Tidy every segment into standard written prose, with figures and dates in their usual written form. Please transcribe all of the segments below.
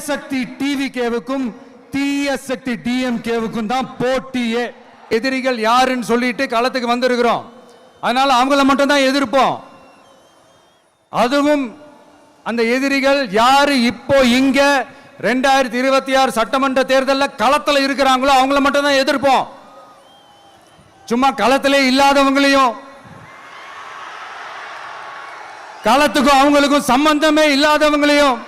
சக்தி டிவிகேவுக்கும் தீய சக்தி டிஎம்கேவுக்கும் தான் போட்டியே. எதிரிகள் யாருன்னு சொல்லிட்டு களத்துக்கு வந்திருக்கிறோம். அதனால அவங்கள மட்டும் தான் எதிர்ப்போம். அதுவும் அந்த எதிரிகள் யாரு இப்போ இங்க 2026 சட்டமன்ற தேர்தலில் களத்தில் இருக்கிறாங்களோ அவங்கள மட்டும் தான் எதிர்ப்போம். சும்மா களத்திலே இல்லாதவங்களையும், களத்துக்கும் அவங்களுக்கும் சம்பந்தமே இல்லாதவங்களையும்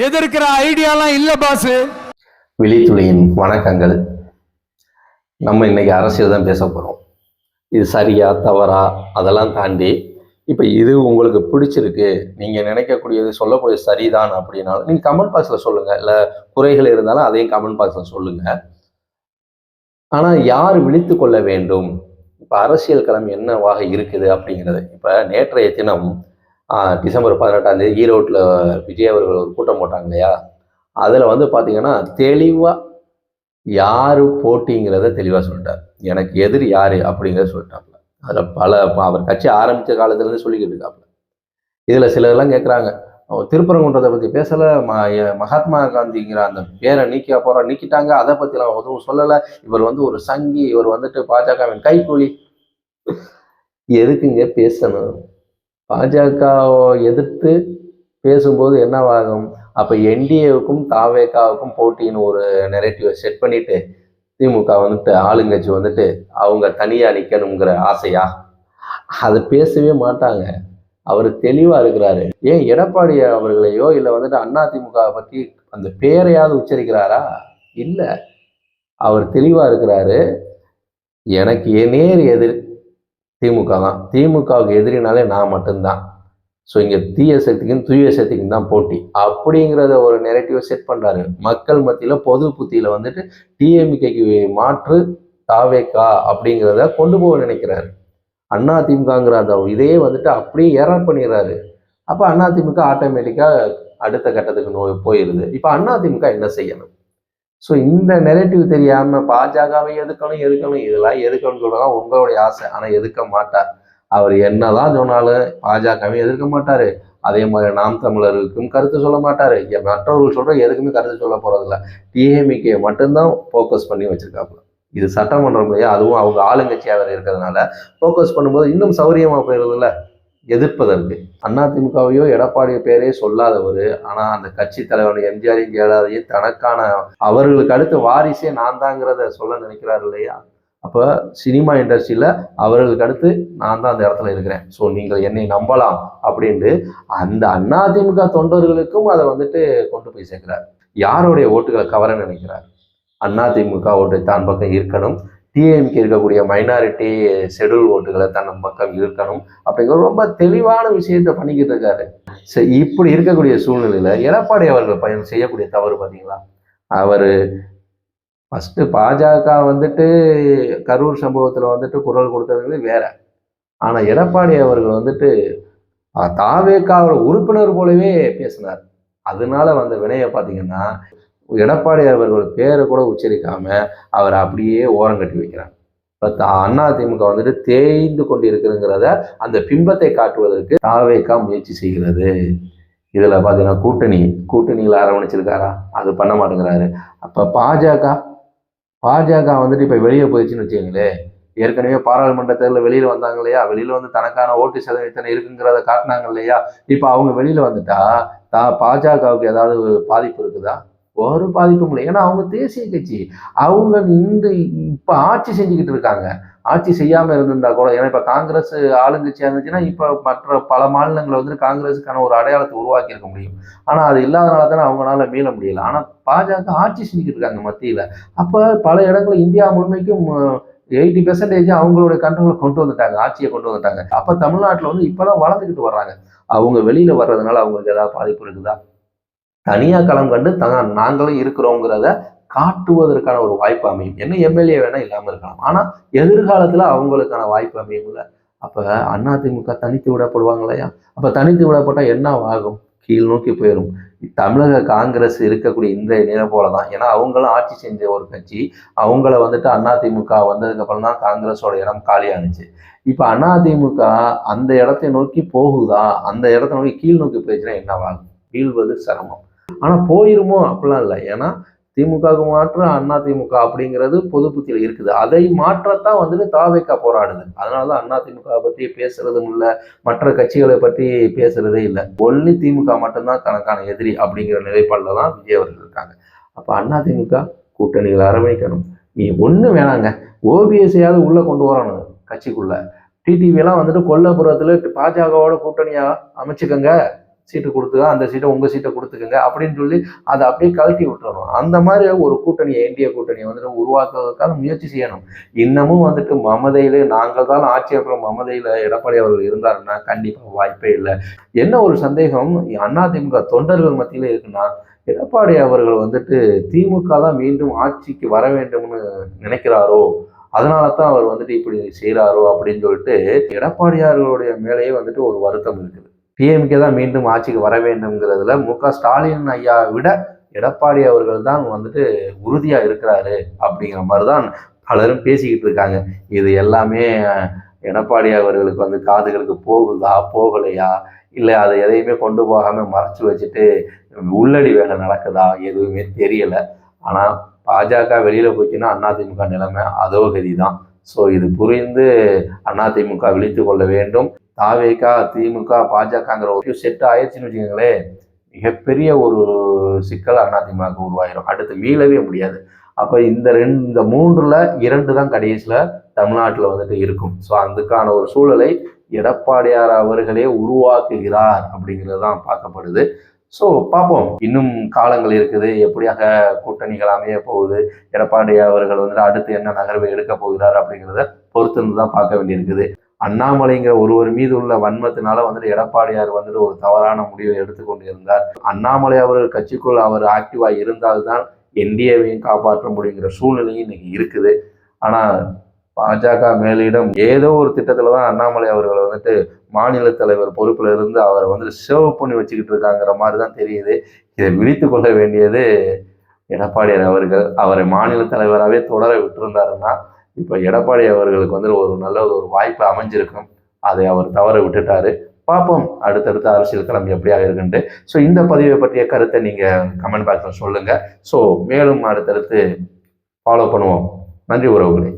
எதிர்க்கிற ஐடியாலாம் இல்ல பாஸ். விழித்துளியின் வணக்கங்கள். நம்ம இன்னைக்கு அரசியல் தான் பேச போறோம். இது சரியா தவறா அதெல்லாம் தாண்டி இப்போ இது உங்களுக்கு பிடிச்சிருக்கு, நீங்கள் நினைக்கக்கூடியது சொல்லக்கூடிய சரிதான் அப்படின்னாலும் நீங்கள் கமெண்ட் பாக்ஸில் சொல்லுங்கள். இல்லை குறைகள் இருந்தாலும் அதையும் கமெண்ட் பாக்ஸில் சொல்லுங்கள். ஆனால் யார் விழித்து கொள்ள வேண்டும், இப்போ அரசியல் களம் என்னவாக இருக்குது அப்படிங்கிறது. இப்போ நேற்றைய தினம் டிசம்பர் 18 ஈரோட்டில் விஜய் அவர்கள் ஒரு கூட்டம் போட்டாங்க இல்லையா, அதில் பார்த்தீங்கன்னா தெளிவாக யார் போட்டிங்கிறத தெளிவாக சொல்லிட்டார். எனக்கு எதிரி யார் அப்படிங்கிறத சொல்லிட்டாப்புல. அதில் அவர் கட்சி ஆரம்பித்த காலத்துலேருந்து சொல்லிக்கிட்டு இருக்காப்புல. இதில் சிலர்லாம் கேட்குறாங்க, திருப்பரங்குன்றத்தை பற்றி பேசலை, மகாத்மா காந்திங்கிற அந்த பேரை நீக்கிட்டாங்க, அதை பற்றிலாம் எதுவும் சொல்லலை. இவர் ஒரு சங்கி, இவர் பாஜகவின் கைக்கூலி. எதுக்குங்க பேசணும்? பாஜகவை எதிர்த்து பேசும்போது என்னவாகும்? அப்போ என்டிஏவுக்கும் தாவேகாவுக்கும் போட்டின்னு ஒரு நெரேட்டிவை செட் பண்ணிட்டு திமுக ஆளுங்கட்சி அவங்க தனியா நிக்கணுங்கிற ஆசையா? அதை பேசவே மாட்டாங்க. அவர் தெளிவா இருக்கிறாரு. ஏன் எடப்பாடி அவர்களையோ இல்லை அதிமுக பற்றி அந்த பேரையாவது உச்சரிக்கிறாரா? இல்லை, அவர் தெளிவா இருக்கிறாரு. எனக்கு நேர் எதிர் திமுக தான். திமுகவுக்கு எதிரினாலே நான் மட்டும்தான். ஸோ இங்கே தீய சக்திக்கும் தூய சக்திக்கும் தான் போட்டி அப்படிங்கிறத ஒரு நெரேட்டிவை செட் பண்ணுறாரு. மக்கள் மத்தியில் பொது புத்தியில் டிஎம்கேக்கு மாற்று தாவேகா அப்படிங்கிறத கொண்டு போக நினைக்கிறாரு. அதிமுகங்கிற அந்த இதையே அப்படியே எரர் பண்ணிடுறாரு. அப்போ அதிமுக ஆட்டோமேட்டிக்காக அடுத்த கட்டத்துக்கு போயிடுது. இப்போ அதிமுக என்ன செய்யணும்? ஸோ இந்த நெரேட்டிவ் தெரியாமல் பாஜகவை எதுக்கணும் இதெல்லாம் எதுக்கணும்னு சொல்கிறாங்க. உங்களுடைய ஆசை, ஆனால் எதுக்க மாட்டார். அவர் என்னதான் சொன்னாலும் பாஜகவை எதிர்க்க மாட்டாரு. அதே மாதிரி நாம் தமிழருக்கும் கருத்து சொல்ல மாட்டாரு. மற்றவர்கள் சொல்ற எதுக்குமே கருத்து சொல்ல போறதில்ல. டிஎம்கே மட்டும்தான் ஃபோக்கஸ் பண்ணி வச்சிருக்காப்புல. இது சட்டமன்றம் இல்லையா, அதுவும் அவங்க ஆளுங்கட்சியாக இருக்கிறதுனால ஃபோக்கஸ் பண்ணும்போது இன்னும் சௌரியமா போயிருதுல்ல எதிர்ப்பதற்கு. அதிமுகவையோ எடப்பாடி பேரே சொல்லாதவர், ஆனா அந்த கட்சி தலைவர் எம்ஜிஆரையும் ஜெயலலிதாவையும் தனக்கான அவர்களுக்கு அடுத்து வாரிசே நான் தாங்கிறத சொல்ல நினைக்கிறாரு இல்லையா? அப்போ சினிமா இண்டஸ்ட்ரியில் அவர்களுக்கு அடுத்து நான் தான் அந்த இடத்துல இருக்கிறேன், ஸோ நீங்கள் என்னை நம்பலாம் அப்படின்ட்டு அந்த அதிமுக தொண்டர்களுக்கும் அதை கொண்டு போய் சேர்க்கிறார். யாருடைய ஓட்டுகளை கவர நினைக்கிறார்? அதிமுக ஓட்டு தான் பக்கம் இருக்கணும், டிஎம்கே இருக்கக்கூடிய மைனாரிட்டி ஷெடியூல் ஓட்டுகளை தன் பக்கம் இருக்கணும் அப்படிங்கிற ரொம்ப தெளிவான விஷயத்த பண்ணிக்கிட்டு இருக்காரு. இப்படி இருக்கக்கூடிய சூழ்நிலையில் எடப்பாடி அவர்கள் செய்யக்கூடிய தவறு பார்த்தீங்களா? அவர் ஃபஸ்ட்டு பாஜக கரூர் சம்பவத்தில் குரல் கொடுத்தவங்களே வேற. ஆனால் எடப்பாடி அவர்கள் தாவேகாவோட உறுப்பினர் போலவே பேசினார். அதனால வினையை பார்த்தீங்கன்னா எடப்பாடி அவர்கள் பேரை கூட உச்சரிக்காம அவர் அப்படியே ஓரம் கட்டி வைக்கிறாங்க. அதிமுக தேய்ந்து கொண்டு இருக்குங்கிறத அந்த பிம்பத்தை காட்டுவதற்கு தாவேகா முயற்சி செய்கிறது. இதில் பார்த்தீங்கன்னா கூட்டணியில் அரவணைச்சிருக்காரா? அது பண்ண மாட்டேங்கிறாரு. அப்போ பாஜக இப்போ வெளியே போயிடுச்சுன்னு வச்சுக்கோங்களே. ஏற்கனவே பாராளுமன்ற தேர்தலில் வெளியில் வந்தாங்க இல்லையா, வெளியில் தனக்கான ஓட்டு சதவீதம் இருக்குங்கிறத காட்டினாங்க இல்லையா. இப்போ அவங்க வெளியில் வந்துட்டா பாஜகவுக்கு ஏதாவது பாதிப்பு இருக்குதா? ஒரு பாதிப்பும் இல்லை. ஏன்னா அவங்க தேசிய கட்சி, அவங்க இப்போ ஆட்சி செஞ்சுக்கிட்டு இருக்காங்க. ஆட்சி செய்யாமல் இருந்திருந்தா கூட, ஏன்னா இப்போ காங்கிரஸ் ஆளுங்கட்சியாக இருந்துச்சுன்னா இப்போ மற்ற பல மாநிலங்களை காங்கிரஸுக்கான ஒரு அடையாளத்தை உருவாக்கி இருக்க முடியும். ஆனால் அது இல்லாதனால தானே அவங்களால மீள முடியல. ஆனால் பாஜக ஆட்சி செஞ்சுக்கிட்டு இருக்காங்க மத்தியில். அப்போ பல இடங்களில் இந்தியா முழுமைக்கும் 80% அவங்களுடைய கண்ட்ரோலை கொண்டு வந்துட்டாங்க, ஆட்சியை கொண்டு வந்துட்டாங்க. அப்போ தமிழ்நாட்டில் இப்போதான் வளர்ந்துக்கிட்டு வர்றாங்க. அவங்க வெளியில் வர்றதுனால அவங்களுக்கு ஏதாவது பாதிப்பு இருக்குதா? தனியாக களம் கண்டு நாங்களும் இருக்கிறோங்கிறத காட்டுவதற்கான ஒரு வாய்ப்பு அமையும். என்ன எம்எல்ஏ வேணா இல்லாமல் இருக்கலாம், ஆனால் எதிர்காலத்தில் அவங்களுக்கான வாய்ப்பு அமையும்ல. அப்போ அதிமுக தனித்து விடப்படுவாங்க இல்லையா? அப்போ தனித்து விடப்பட்டால் என்ன ஆகும்? கீழ் நோக்கி போயிடும். தமிழக காங்கிரஸ் இருக்கக்கூடிய இன்றைய நிலை போல தான். ஏன்னா அவங்களும் ஆட்சி செஞ்ச ஒரு கட்சி. அவங்கள அதிமுக வந்ததுக்கப்புறம் தான் காங்கிரஸோட இடம் காலியானுச்சு. இப்போ அதிமுக அந்த இடத்தை நோக்கி போகுதா? அந்த இடத்த நோக்கி கீழ் நோக்கி போயிடுச்சுன்னா என்னவாகும்? வீழ்வது சிரமம். ஆனா போயிருமோ அப்படிலாம் இல்லை. ஏன்னா திமுகவுக்கு மாற்று அண்ணா திமுக அப்படிங்கிறது பொது புத்தியில இருக்குது. அதை மாற்றத்தான் வந்துட்டு தாவேகா போராடுது. அதனாலதான் அண்ணா திமுக பற்றி பேசுறதும் இல்லை, மற்ற கட்சிகளை பற்றி பேசுறதே இல்லை. ஒன்லி திமுக மட்டும்தான் தனக்கான எதிரி அப்படிங்கிற நிலைப்பாடுல தான் விஜய் அவர்கள் இருக்காங்க. அப்ப அண்ணா திமுக கூட்டணிகளை அரவணைக்கணும். நீ ஒண்ணு வேணாங்க, ஓபிஎஸ்ஐயாவது உள்ள கொண்டு வரணும் கட்சிக்குள்ள. டிடிவி எல்லாம் வந்துட்டு கொல்லப்புறத்துல பாஜகவோட கூட்டணியா அமைச்சுக்கங்க, சீட்டு கொடுத்துக்க, அந்த சீட்டை உங்க சீட்டை கொடுத்துக்கங்க அப்படின்னு சொல்லி அதை அப்படியே கழட்டி விட்டுறணும். அந்த மாதிரி ஒரு கூட்டணியை, இந்திய கூட்டணியை வந்துட்டு உருவாக்குவதற்கான முயற்சி செய்யணும். இன்னமும் வந்துட்டு மமதையில நாங்கள் தான் ஆட்சி அப்புறம் மமதையில எடப்பாடி அவர்கள் இருந்தாருன்னா கண்டிப்பா வாய்ப்பே இல்லை. என்ன ஒரு சந்தேகம் அதிமுக தொண்டர்கள் மத்தியில இருக்குன்னா, எடப்பாடி அவர்கள் வந்துட்டு திமுக தான் மீண்டும் ஆட்சிக்கு வர வேண்டும்னு நினைக்கிறாரோ, அதனால தான் அவர் வந்துட்டு இப்படி செய்யறாரோ அப்படின்னு சொல்லிட்டு எடப்பாடியார்களுடைய மேலேயே வந்துட்டு ஒரு வருத்தம் இருக்குது. டிஎம்கே தான் மீண்டும் ஆட்சிக்கு வர வேண்டும்ங்கிறதுல மு.க.ஸ்டாலின் ஐயா விட எடப்பாடி அவர்கள் தான் வந்துட்டு உறுதியா இருக்கிறாரு அப்படிங்கிற மாதிரிதான் பலரும் பேசிக்கிட்டு இருக்காங்க. இது எல்லாமே எடப்பாடி அவர்களுக்கு வந்து காதுகளுக்கு போகுதா போகலையா, இல்லை அதை எதையுமே கொண்டு போகாம மறைச்சு வச்சுட்டு உள்ளடி வேலை நடக்குதா, எதுவுமே தெரியல. ஆனா பாஜக வெளியில போச்சுன்னா அதிமுக நிலைமை அதோகதி தான். ஸோ இது புரிந்து அதிமுக விழித்து கொள்ள வேண்டும். தாவேகா, திமுக, பாஜகங்கிற ஒரு செட் ஆயிடுச்சுன்னு வச்சுக்கோங்களேன், மிகப்பெரிய ஒரு சிக்கல் அதிமுக உருவாயிரும். அடுத்து மீளவே முடியாது. அப்ப இந்த மூன்றுல 2 தான் கடைசியில தமிழ்நாட்டில் வந்துட்டு இருக்கும். ஸோ அதுக்கான ஒரு சூழலை எடப்பாடியார் அவர்களே உருவாக்குகிறார் அப்படிங்கிறது தான் பார்க்கப்படுது. ஸோ பார்ப்போம், இன்னும் காலங்கள் இருக்குது. எப்படியாக கூட்டணிகள் அமைய போகுது, எடப்பாடி அவர்கள் வந்துட்டு அடுத்து என்ன நகர்வை எடுக்க போகிறார் அப்படிங்கிறத பொறுத்திருந்து தான் பார்க்க வேண்டியிருக்குது. அண்ணாமலைங்கிற ஒருவர் மீது உள்ள வன்மத்தினால வந்துட்டு எடப்பாடியார் வந்துட்டு ஒரு தவறான முடிவை எடுத்துக்கொண்டு இருந்தார். அண்ணாமலை அவர்கள் கட்சிக்குள் அவர் ஆக்டிவா இருந்தால்தான் என்டிஏவையும் காப்பாற்ற முடியுங்கிற சூழ்நிலையும் இன்னைக்கு இருக்குது. ஆனா பாஜக மேலிடம் ஏதோ ஒரு திட்டத்துல தான் அண்ணாமலை அவர்கள் வந்துட்டு மாநில தலைவர் பொறுப்புல இருந்து அவரை வந்துட்டு சேவ் பண்ணி வச்சுக்கிட்டு இருக்காங்கிற மாதிரி தான் தெரியுது. இதை விழித்து கொள்ள வேண்டியது எடப்பாடியார் அவர்கள். அவரை மாநில தலைவராகவே தொடர விட்டிருந்தாருன்னா இப்ப எடப்பாடி அவர்களுக்கு வந்து ஒரு நல்ல ஒரு வாய்ப்பு அமைஞ்சிருக்கும். அதை அவர் தவற விட்டுட்டாரு. பார்ப்போம் அடுத்தடுத்த அரசியல் களம் எப்படியாக இருக்குன்ட்டு. ஸோ இந்த பதிவை பற்றிய கருத்தை நீங்க கமெண்ட் பாக்ஸ்ல சொல்லுங்க. ஸோ மேலும் அடுத்தடுத்து ஃபாலோ பண்ணுவோம். நன்றி உறவுகளே.